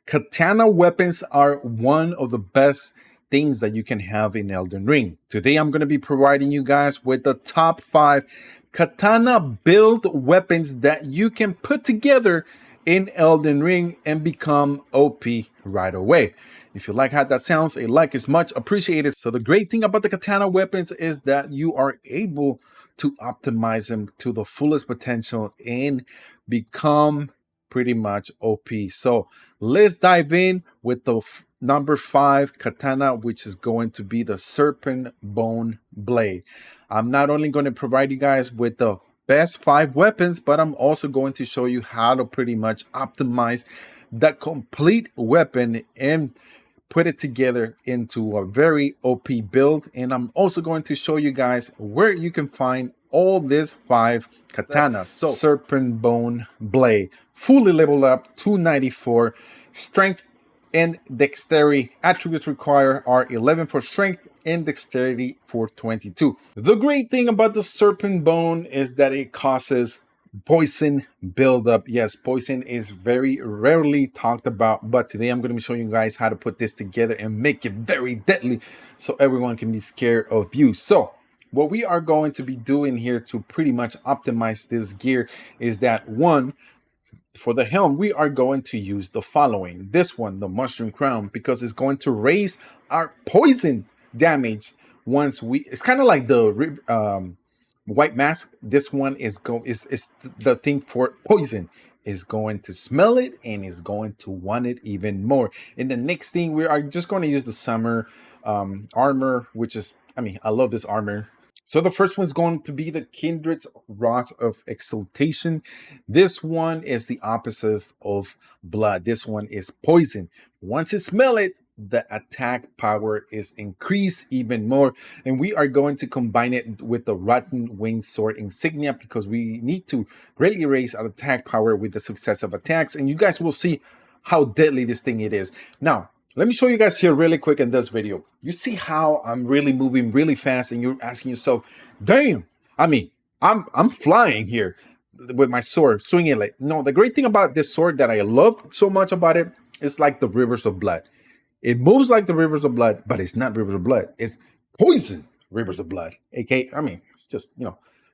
Katana weapons are one of the best things that you can have in Elden Ring. Today I'm going to be providing you guys with the top 5 katana build weapons that you can put together in Elden Ring and become OP right away. If you like how that sounds, a like is much appreciated. So the great thing about the katana weapons is that you are able to optimize them to the fullest potential and become pretty much OP. So let's dive in with the number 5 katana, which is going to be the Serpent Bone Blade. I'm not only going to provide you guys with the best 5 weapons, but I'm also going to show you how to pretty much optimize that complete weapon and put it together into a very OP build. And I'm also going to show you guys where you can find all these 5 katanas. So Serpent Bone Blade, fully leveled up, 294, strength and dexterity. Attributes required are 11 for strength and dexterity for 22. The great thing about the Serpent Bone is that it causes poison buildup. Yes, poison is very rarely talked about, but today I'm going to be showing you guys how to put this together and make it very deadly so everyone can be scared of you. So what we are going to be doing here to pretty much optimize this gear is that, one, for the helm, we are going to use the following. This one, the Mushroom Crown, because it's going to raise our poison damage once we, it's kind of like the white mask. This one is the thing for poison. Is going to smell it and is going to want it even more. And the next thing, we are just going to use the summer armor, which is, I love this armor. So the first one is going to be the Kindred's Wrath of Exultation. This one is the opposite of blood. This one is poison. Once you smell it, the attack power is increased even more. And we are going to combine it with the Rotten Wing Sword Insignia because we need to greatly raise our attack power with the success of attacks. And you guys will see how deadly this thing it is. Now, let me show you guys here really quick in this video. You see how I'm really moving really fast and you're asking yourself, damn, I'm flying here with my sword, swinging it like, no, the great thing about this sword that I love so much about it is like the rivers of blood. It moves like the rivers of blood, but it's not rivers of blood. It's poison rivers of blood. Okay, it's just,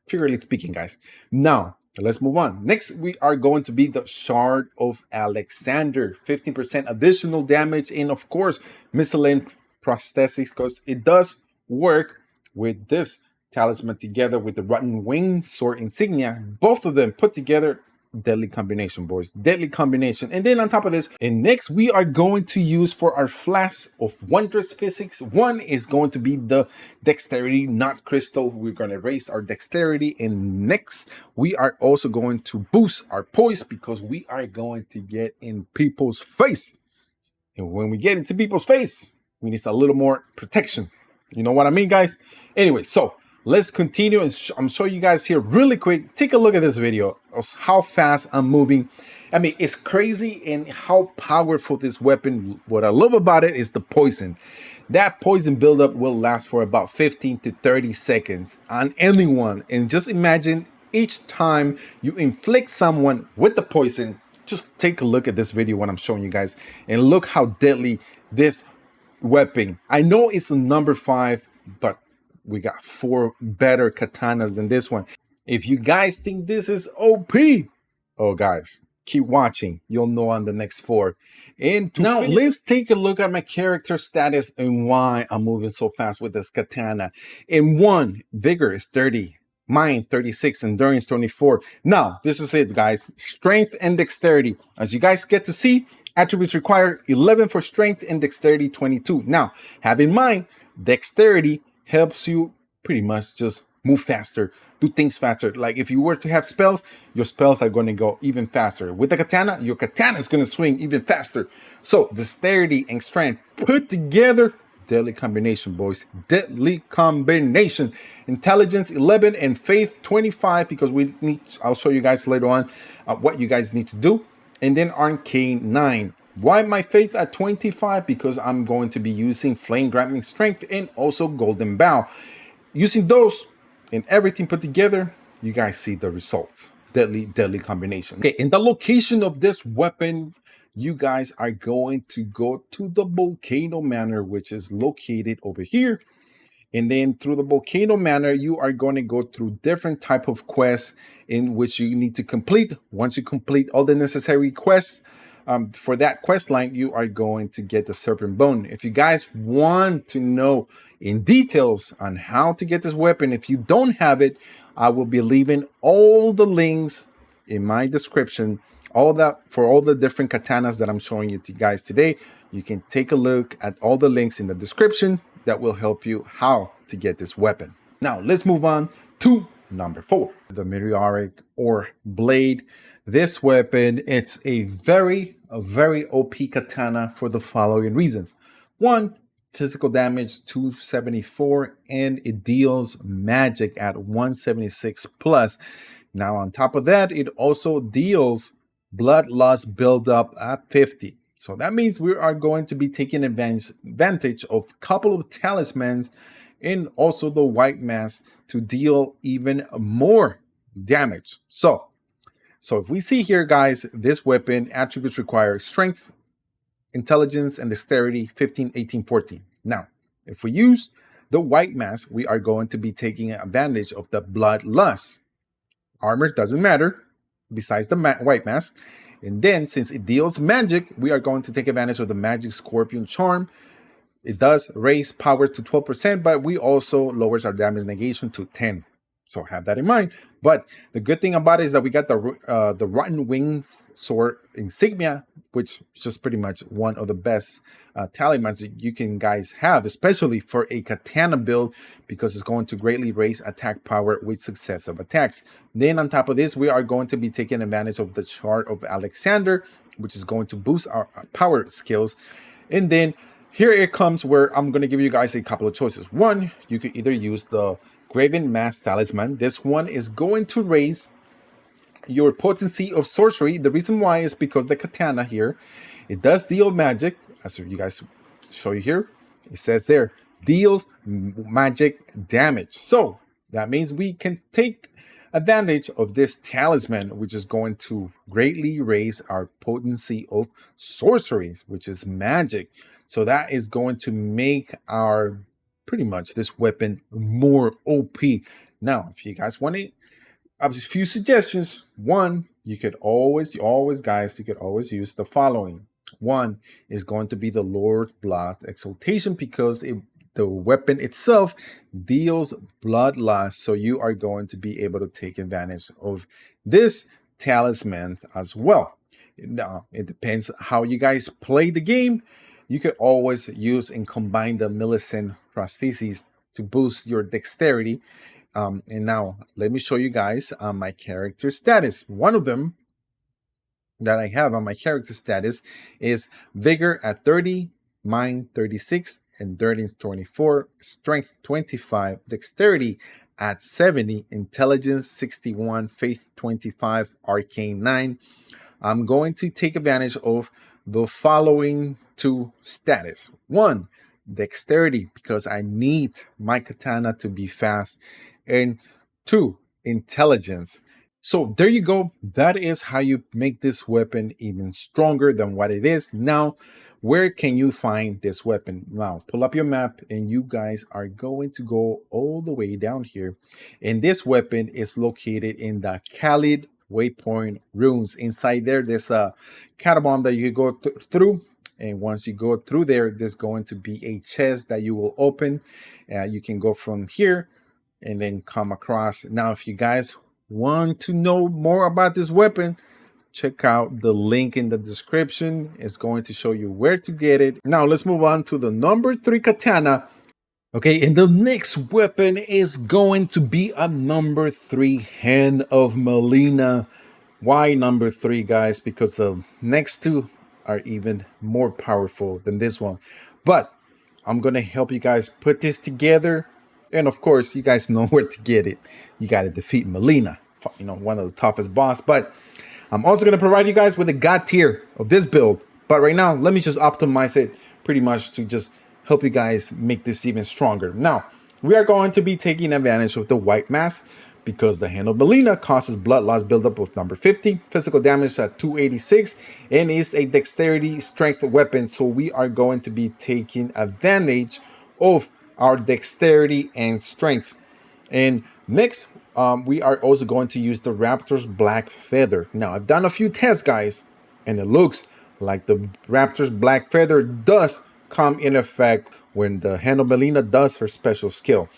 figuratively speaking, guys. Now, let's move on. Next, we are going to be the Shard of Alexander. 15% additional damage and, of course, miscellaneous prosthetics because it does work with this talisman together with the Rotten Wing Sword Insignia. Both of them put together, deadly combination, boys. Deadly combination. And then on top of this, and next we are going to use for our Flask of Wondrous Physics. One is going to be the Dexterity Knot Crystal. We're going to raise our dexterity. And next, we are also going to boost our poise because we are going to get in people's face. And when we get into people's face, we need a little more protection. You know what I mean, guys? Anyway, so let's continue and I'm showing you guys here really quick. Take a look at this video of how fast I'm moving. It's crazy in how powerful this weapon. What I love about it is the poison. That poison buildup will last for about 15 to 30 seconds on anyone. And just imagine each time you inflict someone with the poison, just take a look at this video when I'm showing you guys and look how deadly this weapon. I know it's a number 5, but we got 4 better katanas than this one. If you guys think this is OP, oh guys, keep watching. You'll know on the next 4. And now let's take a look at my character status and why I'm moving so fast with this katana. In 1, vigor is 30. Mind 36, endurance 24. Now, this is it, guys. Strength and dexterity. As you guys get to see, attributes require 11 for strength and dexterity 22. Now, have in mind, dexterity helps you pretty much just move faster, do things faster. Like if you were to have spells, your spells are going to go even faster. With the katana, your katana is going to swing even faster. So dexterity and strength put together, deadly combination, boys. Deadly combination. Intelligence 11 and faith 25 because we need, I'll show you guys later on what you guys need to do. And then Arcane 9. Why my faith at 25? Because I'm going to be using Flame Grabbing Strength and also Golden Bow. Using those and everything put together, you guys see the results. Deadly, deadly combination. Okay, and the location of this weapon you guys are going to go to the Volcano Manor, which is located over here. And then through the Volcano Manor, you are going to go through different type of quests in which you need to complete. Once you complete all the necessary quests for that quest line, you are going to get the Serpent Bone. If you guys want to know in details on how to get this weapon, if you don't have it, I will be leaving all the links in my description, all that for all the different katanas that I'm showing you to guys today. You can take a look at all the links in the description that will help you how to get this weapon. Now let's move on to number 4, the Myriad or Blade. This weapon, it's a very OP katana for the following reasons. 1, physical damage 274, and it deals magic at 176 plus. Now on top of that, it also deals blood loss buildup at 50. So that means we are going to be taking advantage of a couple of talismans and also the white mask to deal even more damage. So if we see here, guys, this weapon attributes require strength, intelligence, and dexterity 15, 18, 14. Now, if we use the white mask, we are going to be taking advantage of the blood loss. Armor doesn't matter besides the white mask. And then since it deals magic, we are going to take advantage of the magic scorpion charm. It does raise power to 12%, but we also lowers our damage negation to 10. So have that in mind. But the good thing about it is that we got the Rotten Wings Sword Insignia, which is just pretty much one of the best talismans that you can guys have, especially for a katana build, because it's going to greatly raise attack power with successive attacks. Then on top of this, we are going to be taking advantage of the Chart of Alexander, which is going to boost our power skills. And then here it comes where I'm going to give you guys a couple of choices. One, you could either use the Graven Mask Talisman. This one is going to raise your potency of sorcery. The reason why is because the katana here, it does deal magic, as you guys show you here. It says there, deals magic damage. So that means we can take advantage of this talisman, which is going to greatly raise our potency of sorcery, which is magic. So that is going to make our pretty much this weapon more OP. Now, if you guys want a few suggestions, one, you could always use the following. One is going to be the Lord Blood Exultation, because the weapon itself deals blood loss, so you are going to be able to take advantage of this talisman as well. Now, it depends how you guys play the game. You could always use and combine the Millicent prostheses to boost your dexterity. And now let me show you guys my character status. One of them that I have on my character status is Vigor at 30, Mind 36, Endurance 24, Strength 25, Dexterity at 70, Intelligence 61, Faith 25, Arcane 9. I'm going to take advantage of the following 2 status. 1, dexterity, because I need my katana to be fast. And 2, intelligence. So there you go. That is how you make this weapon even stronger than what it is. Now, where can you find this weapon? Now, pull up your map and you guys are going to go all the way down here. And this weapon is located in the Khalid Waypoint Ruins. Inside there's a catacomb that you go through. And once you go through there's going to be a chest that you will open. You can go from here and then come across. Now, if you guys want to know more about this weapon, check out the link in the description. It's going to show you where to get it. Now, let's move on to the number 3 katana. Okay, and the next weapon is going to be a number 3 Hand of Molina. Why number 3, guys? Because the next 2 are even more powerful than this one. But I'm going to help you guys put this together. And of course, you guys know where to get it. You got to defeat Molina, one of the toughest boss. But I'm also going to provide you guys with a god tier of this build. But right now, let me just optimize it pretty much to just help you guys make this even stronger. Now, we are going to be taking advantage of the white mask because the hand of Molina causes blood loss buildup with number 50, physical damage at 286, and is a dexterity strength weapon. So we are going to be taking advantage of our dexterity and strength. And next, we are also going to use the Raptor's Black Feather. Now, I've done a few tests, guys, and it looks like the Raptor's Black Feather does come in effect when the hand of Molina does her special skill.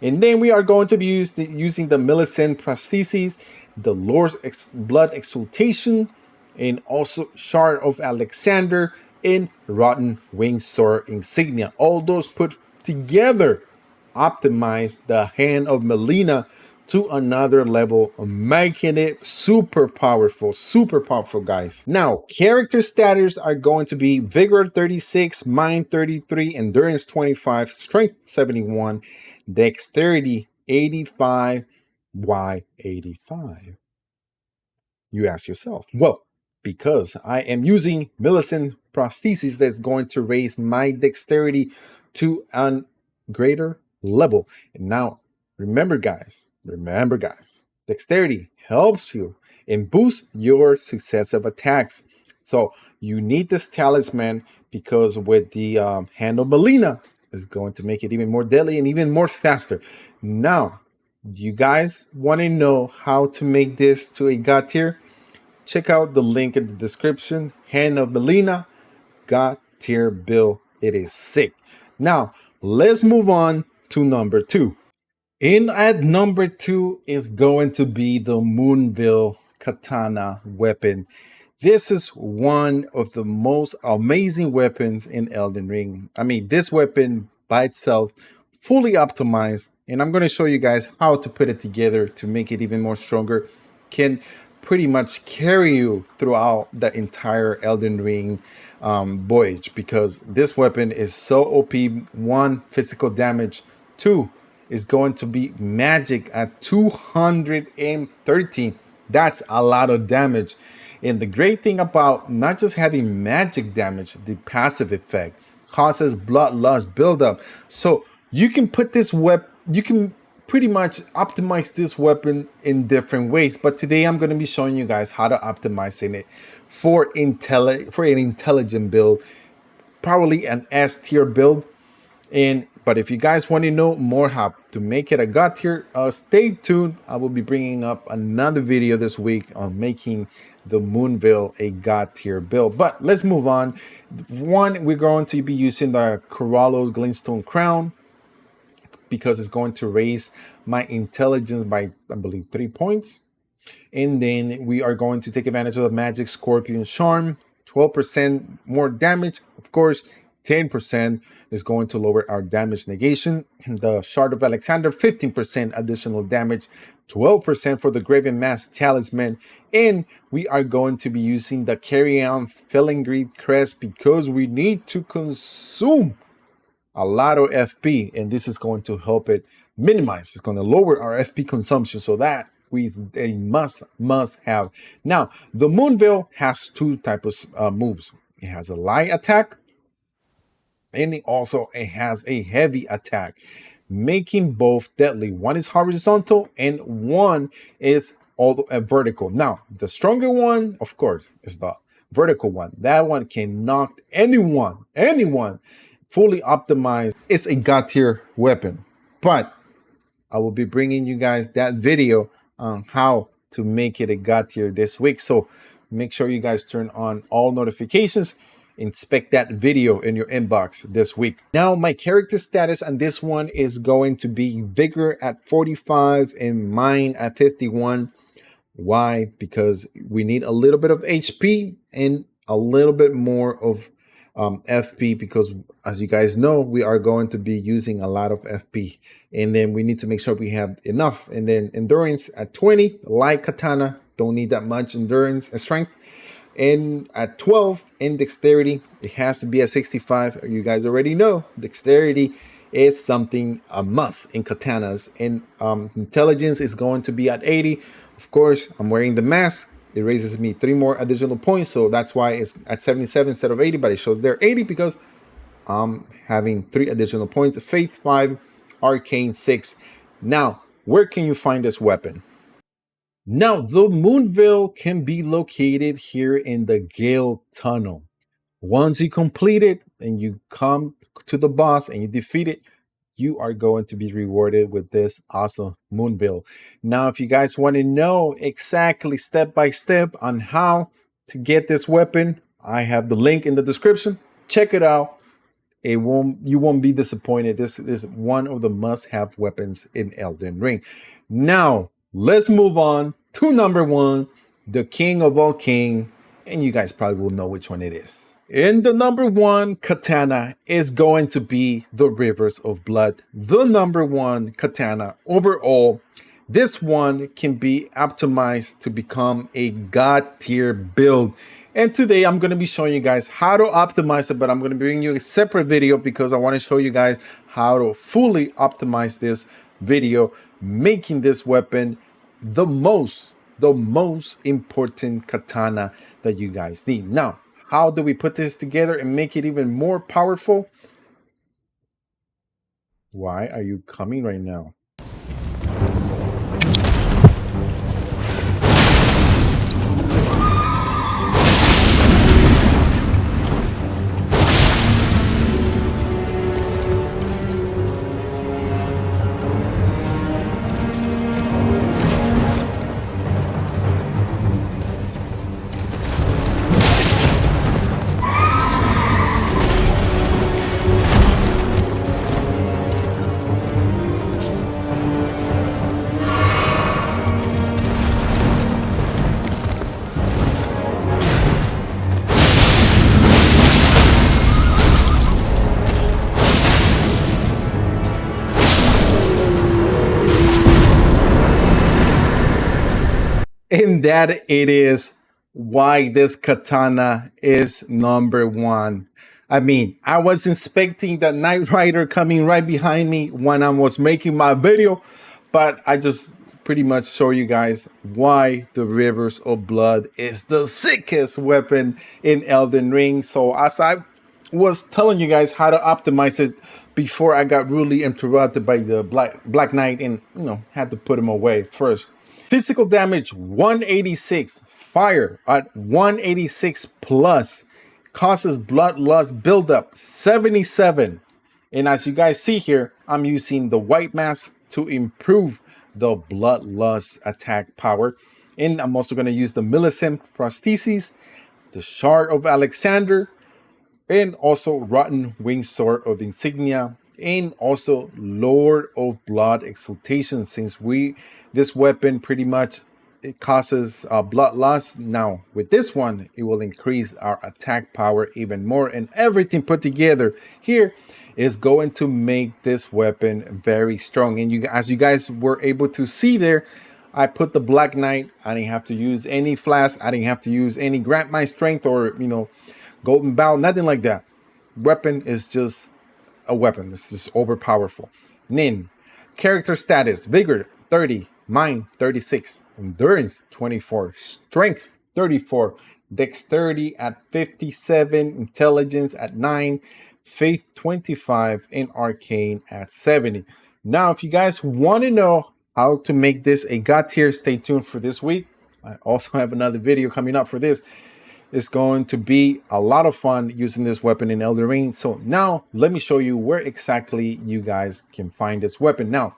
And then we are going to be using the Millicent Prostheses, the Lord's Blood Exultation, and also Shard of Alexander, and Rotten Wing Sword Insignia. All those put together optimize the hand of Molina to another level, making it super powerful, guys. Now, character status are going to be Vigor 36, Mind 33, Endurance 25, Strength 71, Dexterity 85, why 85? You ask yourself. Well, because I am using Millicent Prosthesis that's going to raise my dexterity to a greater level. And now, remember guys, dexterity helps you and boosts your successive attacks. So you need this talisman because with the hand of Molina is going to make it even more deadly and even more faster. Now, do you guys want to know how to make this to a god tier? Check out the link in the description. Hand of Molina, god tier build. It is sick. Now, let's move on to number 2. In at number 2 is going to be the Moonville Katana weapon. This is one of the most amazing weapons in Elden Ring. I mean, this weapon by itself, fully optimized, and I'm going to show you guys how to put it together to make it even more stronger, can pretty much carry you throughout the entire Elden Ring voyage, because this weapon is so OP. 1, physical damage. 2, is going to be magic at 213. That's a lot of damage. And the great thing about not just having magic damage, the passive effect causes blood loss buildup. So you can put this weapon, you can pretty much optimize this weapon in different ways. But today I'm going to be showing you guys how to optimize it for an intelligent build, probably an S tier build. But if you guys want to know more how to make it a god tier, stay tuned. I will be bringing up another video this week on making the Moonville a god tier build. But let's move on. 1, we're going to be using the Corallo's Glintstone Crown because it's going to raise my intelligence by, I believe, 3 points. And then we are going to take advantage of the Magic Scorpion Charm. 12% more damage. Of course, 10% is going to lower our damage negation. The Shard of Alexander, 15% additional damage. 12% for the Graven Mask Talisman. And we are going to be using the Carry On Filigree Crest because we need to consume a lot of FP, and this is going to help it minimize. It's going to lower our FP consumption, so that is a must have. Now, the Moonville has 2 types of moves. It has a light attack, and it has a heavy attack, making both deadly. 1 is horizontal, and 1 is vertical. Now, the stronger one, of course, is the vertical one. That one can knock anyone. Fully optimized. It's a god tier weapon, but I will be bringing you guys that video on how to make it a god tier this week. So make sure you guys turn on all notifications. Inspect that video in your inbox this week. Now, my character status on this one is going to be Vigor at 45 and Mind at 51. Why? Because we need a little bit of HP and a little bit more of FP, because as you guys know, we are going to be using a lot of FP, and then we need to make sure we have enough. And then endurance at 20, like Katana, don't need that much endurance and strength. And at 12 in dexterity, it has to be at 65. You guys already know dexterity is something a must in katanas. And intelligence is going to be at 80. Of course, I'm wearing the mask. It raises me 3 more additional points, so that's why it's at 77 instead of 80, but it shows there 80 because I'm having 3 additional points. Faith 5, Arcane 6. Now, where can you find this weapon? Now, the Moonville can be located here in the Gale Tunnel. Once you complete it and you come to the boss and you defeat it, you are going to be rewarded with this awesome Moonville. Now, if you guys want to know exactly step by step on how to get this weapon, I have the link in the description. Check it out. You won't be disappointed. This is one of the must-have weapons in Elden Ring. Now, let's move on to number one, the king of all king, and you guys probably will know which one it is. In the number one katana is going to be the Rivers of Blood, the number one katana overall. This one can be optimized to become a god tier build. And today I'm going to be showing you guys how to optimize it, but I'm going to bring you a separate video because I want to show you guys how to fully optimize this video, making this weapon the most important katana that you guys need. Now, how do we put this together and make it even more powerful? Why are you coming right now? And that it is why this katana is number one. I mean, I was expecting the Knight Rider coming right behind me when I was making my video, but I just pretty much show you guys why the Rivers of Blood is the sickest weapon in Elden Ring. So as I was telling you guys how to optimize it before I got really interrupted by the Black Knight and, had to put him away first. Physical damage 186, fire at 186 plus, causes bloodlust buildup 77. And as you guys see here, I'm using the white mask to improve the bloodlust attack power. And I'm also going to use the Millicent prosthesis, the Shard of Alexander, and also Rotten Wing Sword of Insignia, and also Lord of Blood Exultation, since this weapon pretty much it causes blood loss. Now with this one, it will increase our attack power even more, and everything put together here is going to make this weapon very strong. And as you guys were able to see there, I put the Black Knight. I didn't have to use any flask. I didn't have to use any grant my strength or golden bow, nothing like that. Weapon is just a weapon. It's just over powerful. Nin, character status: vigor 30, mind 36, endurance 24, strength 34, dexterity at 57, intelligence at 9, faith 25, and arcane at 70. Now, if you guys want to know how to make this a god tier, stay tuned for this week. I also have another video coming up for this. It's going to be a lot of fun using this weapon in Elden Ring. So now let me show you where exactly you guys can find this weapon. Now,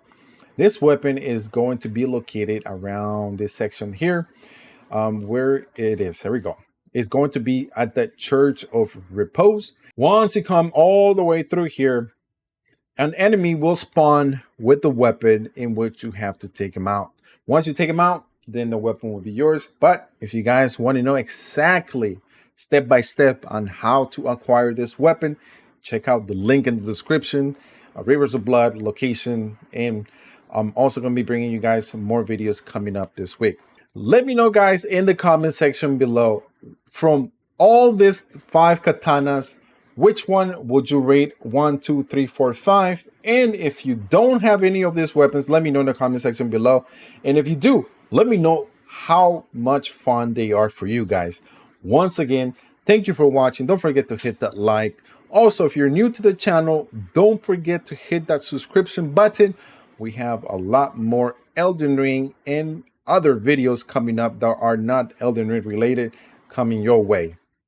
this weapon is going to be located around this section here, where it is. There we go. It's going to be at the Church of Repose. Once you come all the way through here, an enemy will spawn with the weapon in which you have to take him out. Once you take him out, then the weapon will be yours. But if you guys want to know exactly step by step on how to acquire this weapon, check out the link in the description, Rivers of Blood location, and I'm also going to be bringing you guys some more videos coming up this week. Let me know, guys, in the comment section below, from all these 5 katanas, which one would you rate 1, 2, 3, 4, 5? And if you don't have any of these weapons, let me know in the comment section below. And if you do, let me know how much fun they are for you guys. Once again, thank you for watching. Don't forget to hit that like. Also, if you're new to the channel, don't forget to hit that subscription button We have a lot more Elden Ring and other videos coming up that are not Elden Ring related coming your way.